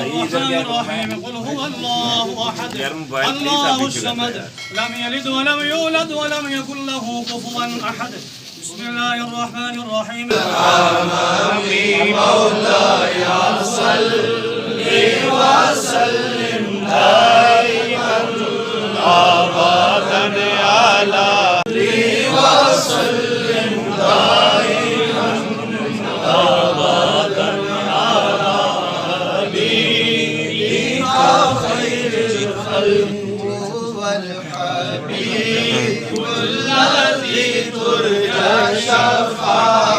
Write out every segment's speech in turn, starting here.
الرحمن الرحيم قل هو الله أحد الله الصمد لم يلد ولم يولد ولم يكن له كفوا أحد بسم الله الرحمن الرحيم أمامي مولاي صل وسلم دائما أبدا على وسلم دائما أبدا على حبيبك خير الخلق والحبيب الذي ترجى شفاعته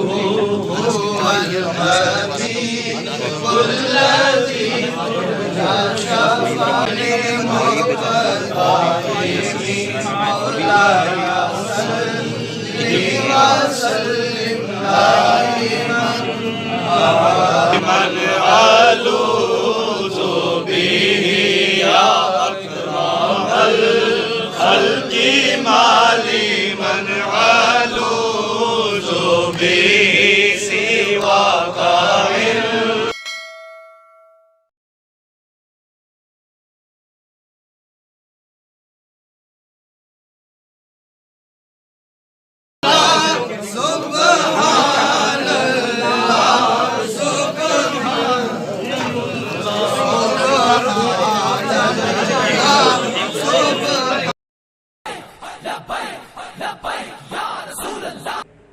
هو الحبيب الذي ترجى شفاعته مولاي وسلم دائما من ألوذ به يا أكرم الخلق مالي من ألوذ به سواك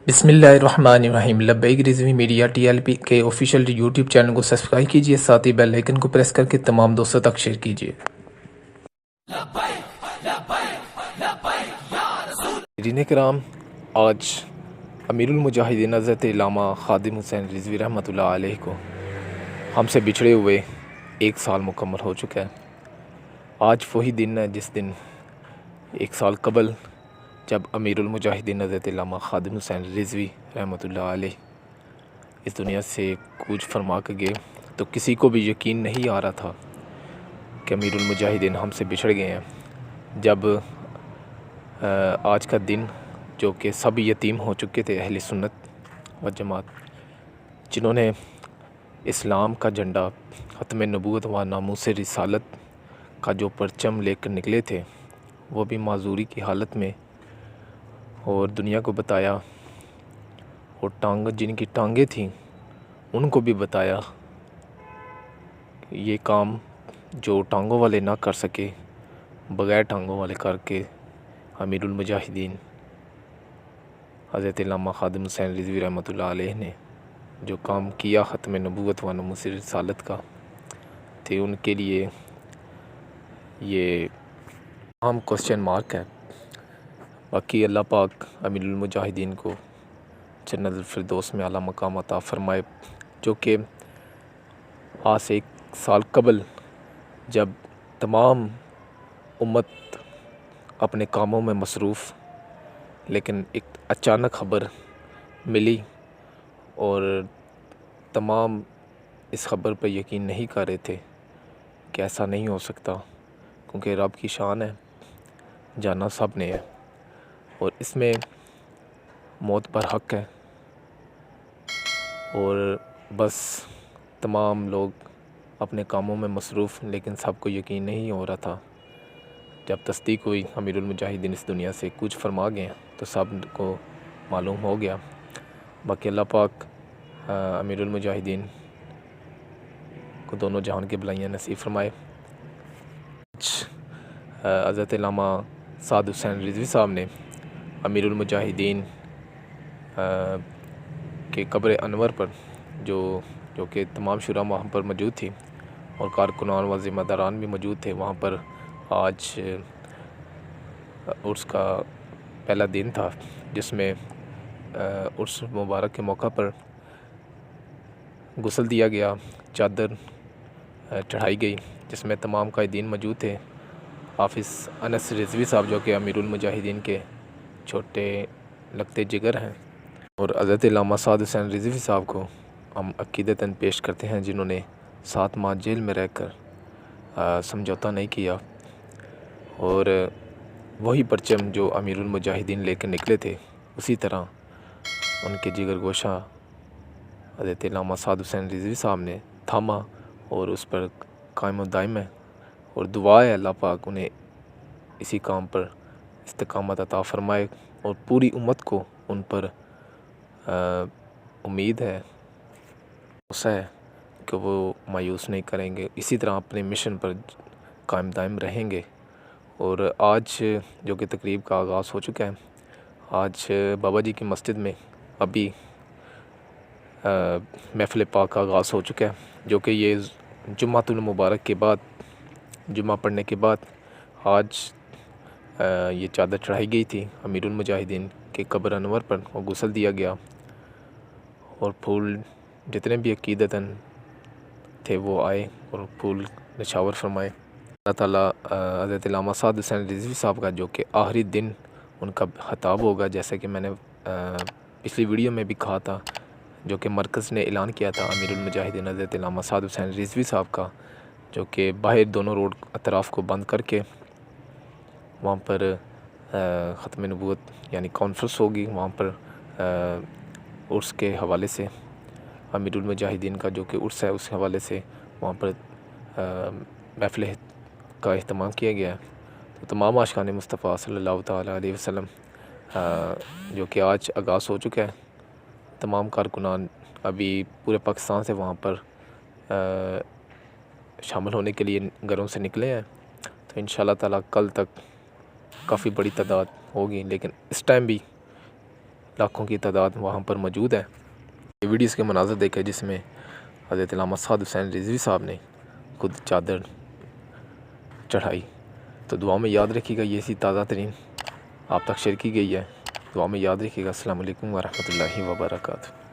بسم اللہ الرحمن الرحیم۔ لبیک رضوی میڈیا TLP کے آفیشیل یوٹیوب چینل کو سبسکرائب کیجئے، ساتھ ہی بیل آئیکن کو پریس کر کے تمام دوستوں تک شیئر کیجئے۔ ناظرین کرام، آج امیر المجاہدین حضرت علامہ خادم حسین رضوی رحمۃ اللہ علیہ کو ہم سے بچھڑے ہوئے 1 سال مکمل ہو چکا ہے۔ آج وہی دن ہے جس دن 1 سال قبل جب امیر المجاہدین حضرت علامہ خادم حسین رضوی رحمۃ اللہ علیہ اس دنیا سے کوچ فرما کے گئے تو کسی کو بھی یقین نہیں آ رہا تھا کہ امیر المجاہدین ہم سے بچھڑ گئے ہیں۔ جب آج کا دن جو کہ سب یتیم ہو چکے تھے اہل سنت و جماعت، جنہوں نے اسلام کا جھنڈا ختم نبوت و ناموس رسالت کا جو پرچم لے کر نکلے تھے، وہ بھی معذوری کی حالت میں، اور دنیا کو بتایا، اور جن کی ٹانگیں تھیں ان کو بھی بتایا یہ کام جو ٹانگوں والے نہ کر سکے، بغیر ٹانگوں والے کر کے امیر المجاہدین حضرت علامہ خادم حسین رضوی رحمۃ اللہ علیہ نے جو کام کیا ختم نبوت و ناموس رسالت کا، تھے ان کے لیے یہ عام کوسچن مارک ہے۔ باقی اللہ پاک امیر المجاہدین کو جنت الفردوس میں اعلیٰ مقام عطا فرمائے، جو کہ آج سے 1 سال قبل جب تمام امت اپنے کاموں میں مصروف، لیکن ایک اچانک خبر ملی اور تمام اس خبر پر یقین نہیں کر رہے تھے کہ ایسا نہیں ہو سکتا، کیونکہ رب کی شان ہے، جانا سب نے ہے، اور اس میں موت پر حق ہے، اور بس تمام لوگ اپنے کاموں میں مصروف، لیکن سب کو یقین نہیں ہو رہا تھا۔ جب تصدیق ہوئی امیر المجاہدین اس دنیا سے کوچ فرما گئے تو سب کو معلوم ہو گیا۔ باقی اللہ پاک امیر المجاہدین کو دونوں جہان کی بھلائیاں نصیب فرمائے۔ حضرت علامہ سعد حسین رضوی صاحب نے امیر المجاہدین کے قبر انور پر جو کہ تمام شورا وہاں پر موجود تھی اور کارکنان و ذمہ داران بھی موجود تھے، وہاں پر آج عرس کا پہلا دن تھا، جس میں عرس مبارک کے موقع پر غسل دیا گیا، چادر چڑھائی گئی، جس میں تمام قائدین موجود تھے۔ حافظ انس رضوی صاحب جو کہ امیر المجاہدین کے چھوٹے لگتے جگر ہیں، اور حضرت علامہ سعد حسین رضوی صاحب کو ہم عقیدتاً پیش کرتے ہیں، جنہوں نے 7 ماہ جیل میں رہ کر سمجھوتا نہیں کیا، اور وہی پرچم جو امیر المجاہدین لے کر نکلے تھے اسی طرح ان کے جگر گوشہ حضرت علامہ سعد حسین رضوی صاحب نے تھاما اور اس پر قائم و دائم ہے، اور دعا ہے اللہ پاک انہیں اسی کام پر استقامت عطا فرمائے، اور پوری امت کو ان پر امید ہے، بھروسہ ہے کہ وہ مایوس نہیں کریں گے، اسی طرح اپنے مشن پر قائم دائم رہیں گے۔ اور آج جو کہ تقریب کا آغاز ہو چکا ہے، آج بابا جی کی مسجد میں ابھی محفل پاک کا آغاز ہو چکا ہے، جو کہ یہ جمعۃ المبارک کے بعد، جمعہ پڑھنے کے بعد آج یہ چادر چڑھائی گئی تھی امیر المجاہدین کے قبر انور پر، اور غسل دیا گیا، اور پھول جتنے بھی عقیدتاً تھے وہ آئے اور پھول نچھاور فرمائے۔ اللہ تعالیٰ حضرت علامہ سعد حسین رضوی صاحب کا جو کہ آخری دن ان کا خطاب ہوگا، جیسا کہ میں نے پچھلی ویڈیو میں بھی کہا تھا، جو کہ مرکز نے اعلان کیا تھا امیر المجاہدین حضرت علامہ سعد حسین رضوی صاحب کا، جو کہ باہر دونوں روڈ اطراف کو بند کر کے وہاں پر ختم نبوت یعنی کانفرنس ہوگی، وہاں پر عرس کے حوالے سے امیر المجاہدین کا جو کہ عرس ہے اس حوالے سے وہاں پر محفل کا اہتمام کیا گیا ہے۔ تو تمام عاشقان مصطفیٰ صلی اللہ تعالیٰ علیہ وسلم جو کہ آج آغاز ہو چکا ہے، تمام کارکنان ابھی پورے پاکستان سے وہاں پر شامل ہونے کے لیے گھروں سے نکلے ہیں، تو انشاءاللہ تعالیٰ کل تک کافی بڑی تعداد ہوگی، لیکن اس ٹائم بھی لاکھوں کی تعداد وہاں پر موجود ہے۔ یہ ویڈیوز کے مناظر دیکھے جس میں حضرت علامہ سعد حسین رضوی صاحب نے خود چادر چڑھائی، تو دعا میں یاد رکھیے گا، یہ سی تازہ ترین آپ تک شیئر کی گئی ہے، دعا میں یاد رکھیے گا۔ السلام علیکم ورحمۃ اللہ وبرکاتہ۔